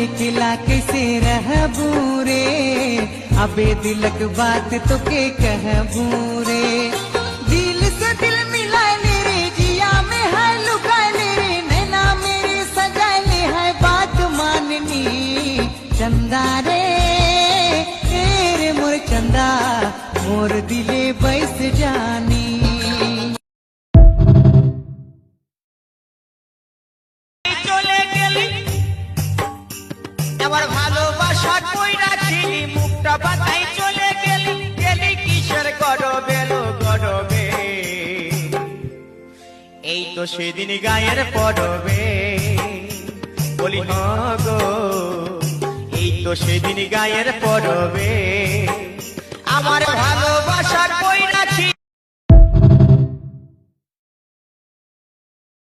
अकेला कैसे रहबू रे, अबे दिलक बात तो के कहबू रे। दिल से दिल मिलाए रे, जिया में है लुकाए रे, नैना मेरे सजाए है बात माननी। चंदा रे रे मोर चंदा, मोर दिले बैस जानी। আমার ভালোবাসা কইরা ছিলি, মুখটা বাতাই চলে গেলি, গেলি কিসের গরবে লো গরবে। এই তো সেদিন গায়ের পরবে, বলি হ গো, এই তো সেদিন গায়ের পরবে। আমার ভালোবাসা